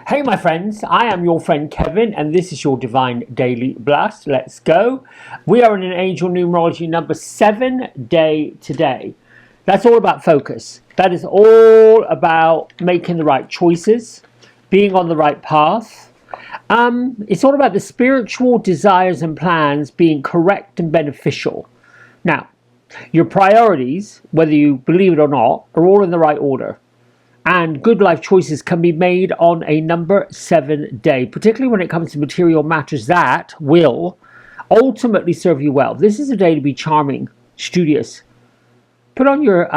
Hey my friends, I am your friend Kevin and this is your Divine Daily Blast. Let's go. We are in an angel numerology number 7 day today. That's all about focus. That is all about making the right choices, being on the right path. It's all about the spiritual desires and plans being correct and beneficial. Now, your priorities, whether you believe it or not, are all in the right order. And good life choices can be made on a number 7 day, particularly when it comes to material matters that will ultimately serve you well. This is a day to be charming, studious. Put on your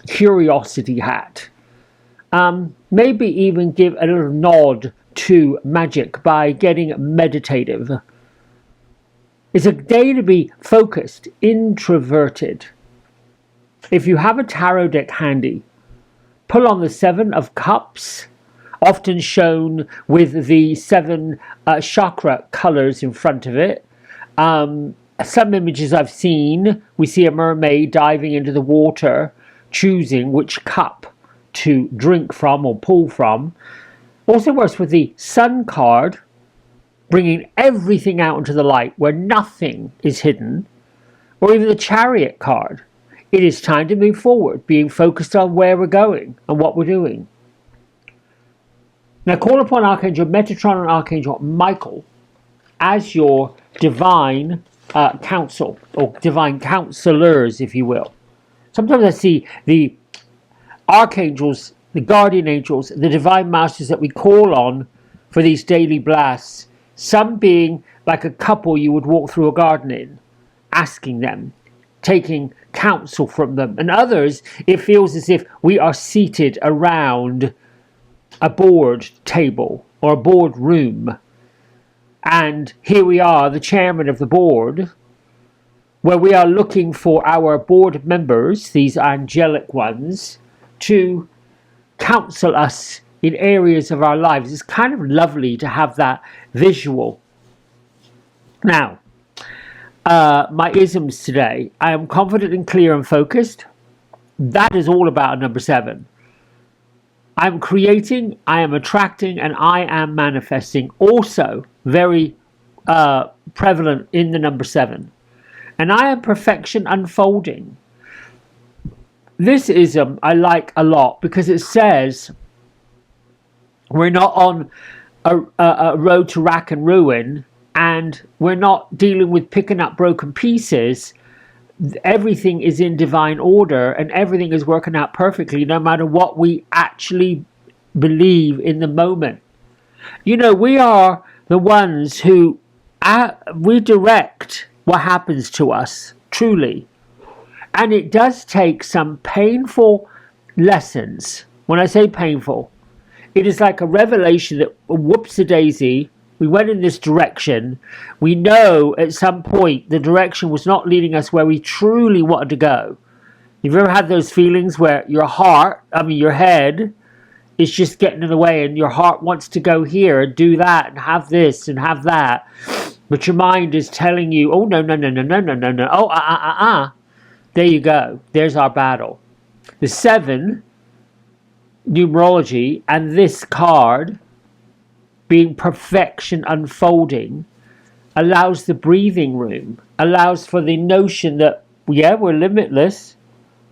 curiosity hat. Maybe even give a little nod to magic by getting meditative. It's a day to be focused, introverted. If you have a tarot deck handy, pull on the 7 of Cups, often shown with the 7 chakra colors in front of it. Some images I've seen, we see a mermaid diving into the water, choosing which cup to drink from or pull from. Also works with the Sun card, bringing everything out into the light where nothing is hidden, or even the Chariot card. It is time to move forward, being focused on where we're going and what we're doing. Now call upon Archangel Metatron and Archangel Michael as your divine counsel, or divine counselors, if you will. Sometimes I see the archangels, the guardian angels, the divine masters that we call on for these daily blasts, some being like a couple you would walk through a garden in, asking them, taking counsel from them, and others it feels as if we are seated around a board table or a board room, and here we are, the chairman of the board, where we are looking for our board members, these angelic ones, to counsel us in areas of our lives. It's kind of lovely to have that visual. Now, my isms today. I am confident and clear and focused. That is all about number 7. I'm creating, I am attracting, and I am manifesting. Also very prevalent in the number 7. And I am perfection unfolding. This ism I like a lot because it says we're not on a road to rack and ruin, and we're not dealing with picking up broken pieces. Everything is in divine order and everything is working out perfectly, no matter what we actually believe in the moment. You know, we are the ones who we direct what happens to us, truly. And it does take some painful lessons. When I say painful, it is like a revelation that whoops-a-daisy, we went in this direction. We know at some point the direction was not leading us where we truly wanted to go. You've ever had those feelings where your head is just getting in the way and your heart wants to go here and do that and have this and have that. But your mind is telling you, oh, no. Oh, There you go. There's our battle. The 7 numerology and this card being perfection unfolding allows the breathing room, allows for the notion that, yeah, we're limitless.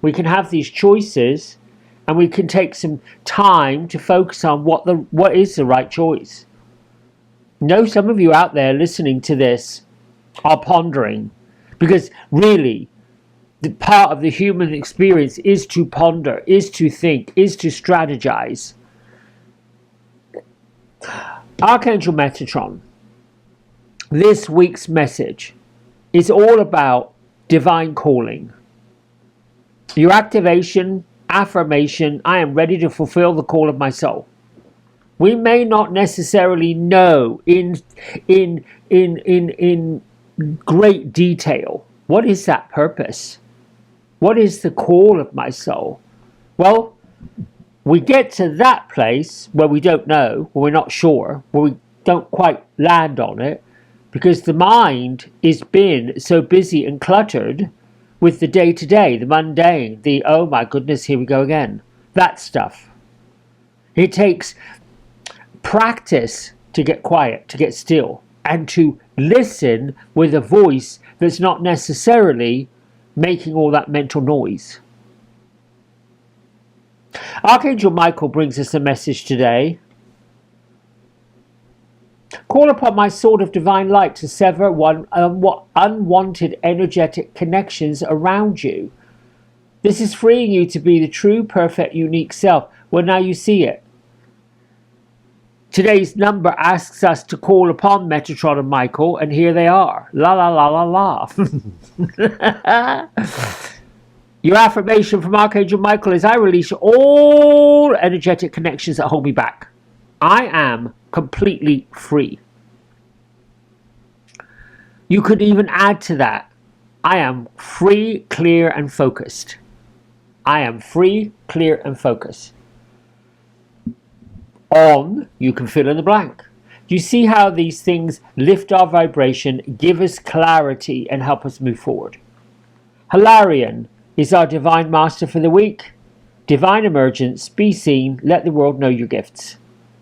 We can have these choices and we can take some time to focus on what is the right choice. Know some of you out there listening to this are pondering, because really the part of the human experience is to ponder, is to think, is to strategize. Archangel Metatron, this week's message is all about divine calling. Your activation, affirmation, I am ready to fulfill the call of my soul. We may not necessarily know in great detail, what is that purpose? What is the call of my soul? Well, we get to that place where we don't know, where we're not sure, where we don't quite land on it, because the mind has been so busy and cluttered with the day-to-day, the mundane, the, oh my goodness, here we go again, that stuff. It takes practice to get quiet, to get still, and to listen with a voice that's not necessarily making all that mental noise. Archangel Michael brings us a message today. Call upon my sword of divine light to sever unwanted energetic connections around you. This is freeing you to be the true, perfect, unique self. Well, now you see it. Today's number asks us to call upon Metatron and Michael, and here they are. La la la la la. Your affirmation from Archangel Michael is, I release all energetic connections that hold me back. I am completely free. You could even add to that, I am free, clear, and focused. I am free, clear, and focused. On, you can fill in the blank. Do you see how these things lift our vibration, give us clarity, and help us move forward? Hilarion is our divine master for the week. Divine emergence, be seen, let the world know your gifts.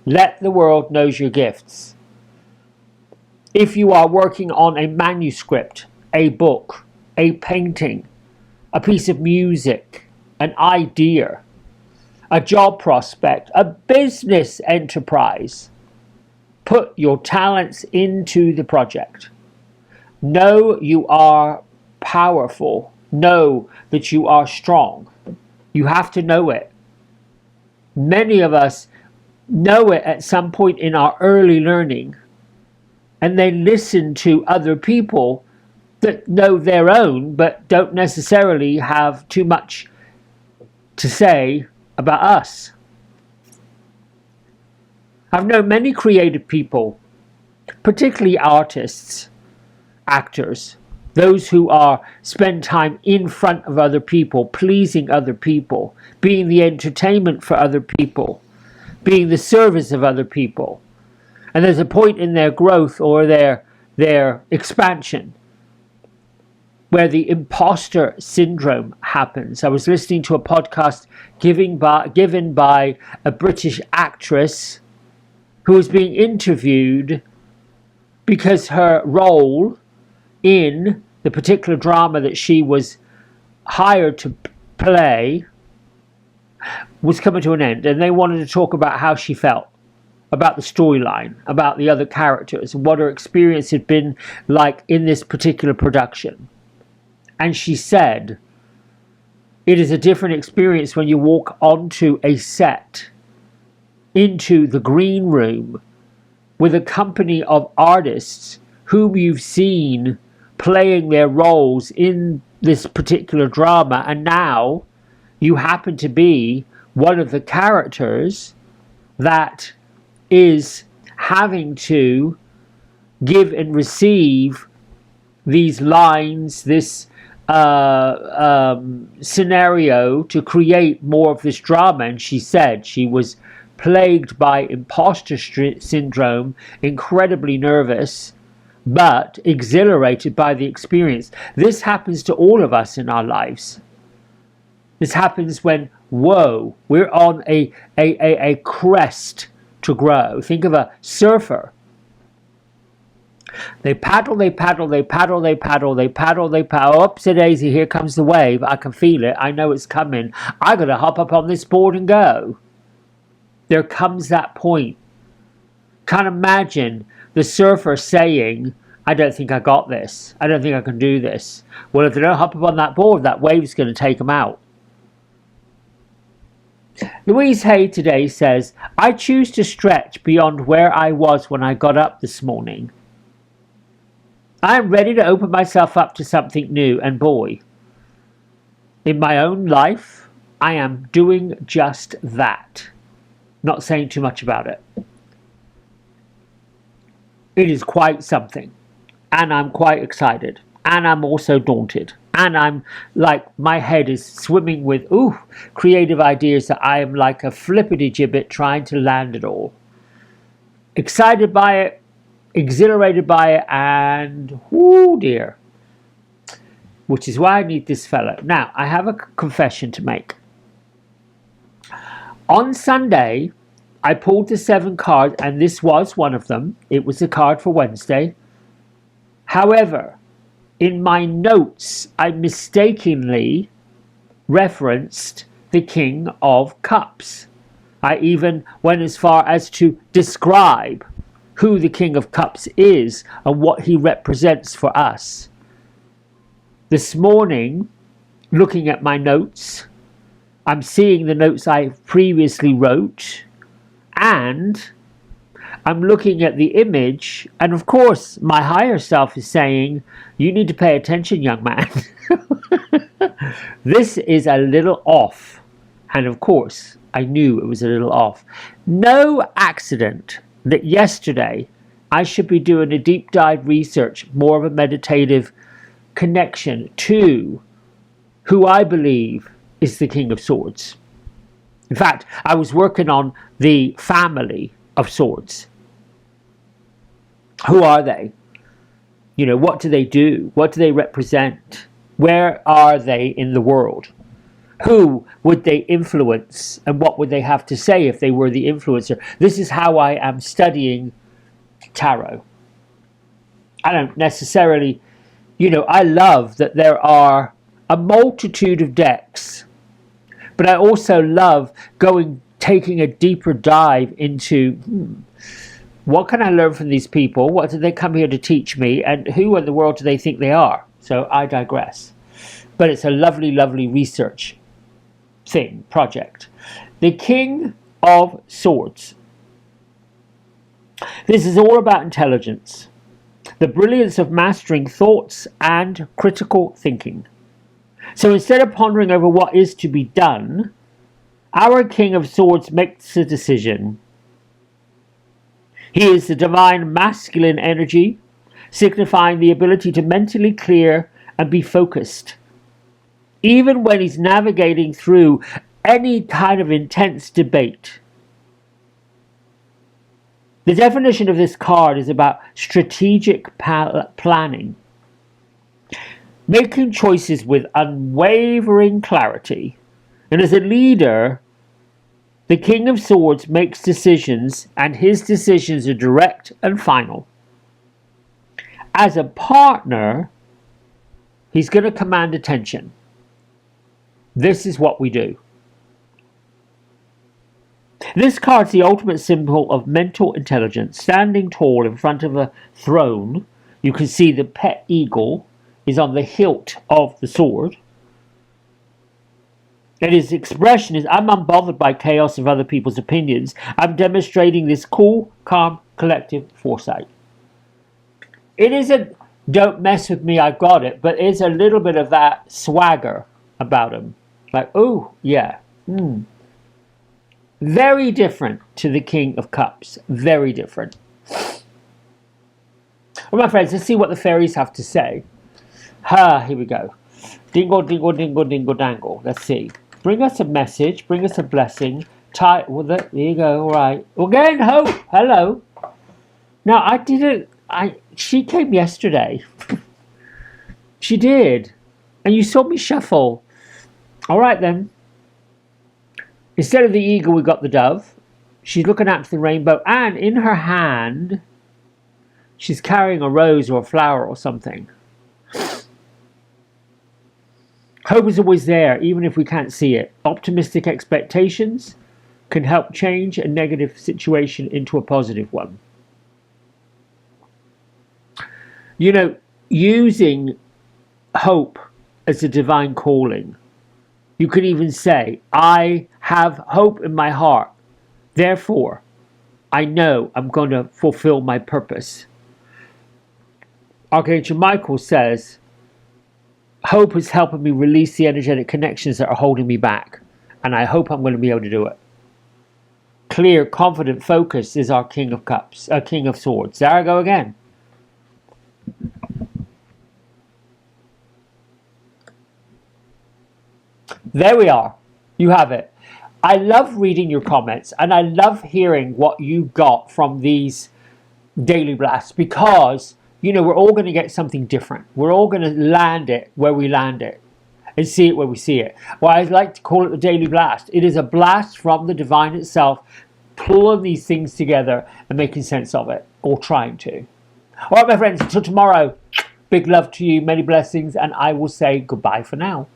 Let the world know your gifts. If you are working on a manuscript, a book, a painting, a piece of music, an idea, a job prospect, a business enterprise, put your talents into the project. Know you are powerful. Know that you are strong. You have to know it. Many of us know it at some point in our early learning, and then listen to other people that know their own but don't necessarily have too much to say about us. I've known many creative people, particularly artists, actors, those who spend time in front of other people, pleasing other people, being the entertainment for other people, being the service of other people. And there's a point in their growth or their expansion where the imposter syndrome happens. I was listening to a podcast given by a British actress who was being interviewed because her role in the particular drama that she was hired to play was coming to an end, and they wanted to talk about how she felt about the storyline, about the other characters, and what her experience had been like in this particular production. And she said, it is a different experience when you walk onto a set, into the green room, with a company of artists whom you've seen playing their roles in this particular drama, and now you happen to be one of the characters that is having to give and receive these lines, this scenario to create more of this drama. And she said she was plagued by imposter syndrome, incredibly nervous, but exhilarated by the experience. This happens to all of us in our lives. This happens when, whoa, we're on a crest to grow. Think of a surfer. They paddle, they paddle, they paddle, they paddle, they paddle, they paddle. Upsy daisy, here comes the wave. I can feel it. I know it's coming. I gotta hop up on this board and go. There comes that point. Can't imagine the surfer saying, I don't think I got this. I don't think I can do this. Well, if they don't hop up on that board, that wave's going to take them out. Louise Hay today says, I choose to stretch beyond where I was when I got up this morning. I am ready to open myself up to something new, and boy, in my own life, I am doing just that. Not saying too much about it. It is quite something, and I'm quite excited, and I'm also daunted, and I'm like, my head is swimming with creative ideas that I am like a flippity-gibbet trying to land it all. Excited by it, exhilarated by it, and dear, which is why I need this fellow. Now, I have a confession to make. On Sunday, I pulled the 7 cards, and this was one of them. It was the card for Wednesday. However, in my notes, I mistakenly referenced the King of Cups. I even went as far as to describe who the King of Cups is and what he represents for us. This morning, looking at my notes, I'm seeing the notes I previously wrote, and I'm looking at the image, and of course my higher self is saying, you need to pay attention, young man. This is a little off. And of course I knew it was a little off. No accident that yesterday I should be doing a deep dive research, more of a meditative connection to who I believe is the King of Swords. In fact, I was working on the family of swords. Who are they? You know, what do they do? What do they represent? Where are they in the world? Who would they influence? And what would they have to say if they were the influencer? This is how I am studying tarot. I don't necessarily, you know, I love that there are a multitude of decks, but I also love taking a deeper dive into what can I learn from these people? What do they come here to teach me? And who in the world do they think they are? So I digress. But it's a lovely, lovely research project. The King of Swords. This is all about intelligence, the brilliance of mastering thoughts and critical thinking. So instead of pondering over what is to be done, our King of Swords makes a decision. He is the divine masculine energy, signifying the ability to mentally clear and be focused. Even when he's navigating through any kind of intense debate. The definition of this card is about strategic planning, making choices with unwavering clarity. And as a leader, the King of Swords makes decisions, and his decisions are direct and final. As a partner, he's going to command attention. This is what we do. This card's the ultimate symbol of mental intelligence. Standing tall in front of a throne, you can see the pet eagle is on the hilt of the sword. And his expression is, I'm unbothered by chaos of other people's opinions. I'm demonstrating this cool, calm, collective foresight. It isn't, don't mess with me, I've got it, but it's a little bit of that swagger about him. Like, oh, yeah. Very different to the King of Cups. Very different. Well, my friends, let's see what the fairies have to say. Here we go. Dingle, dingle, dingle, dingle, dangle. Let's see. Bring us a message. Bring us a blessing. Well, there you go. All right. Again, hope. Hello. Now, she came yesterday. She did. And you saw me shuffle. All right, then. Instead of the eagle, we got the dove. She's looking out to the rainbow. And in her hand, she's carrying a rose or a flower or something. Hope is always there, even if we can't see it. Optimistic expectations can help change a negative situation into a positive one. You know, using hope as a divine calling. You could even say, I have hope in my heart. Therefore, I know I'm going to fulfill my purpose. Archangel Michael says, hope is helping me release the energetic connections that are holding me back. And I hope I'm going to be able to do it. Clear, confident focus is our King of Cups, King of Swords. There I go again. There we are. You have it. I love reading your comments, and I love hearing what you got from these daily blasts, because, you know, we're all going to get something different. We're all going to land it where we land it and see it where we see it. Well, I like to call it the daily blast. It is a blast from the divine itself, pulling these things together and making sense of it, or trying to. All right, my friends, until tomorrow, big love to you, many blessings, and I will say goodbye for now.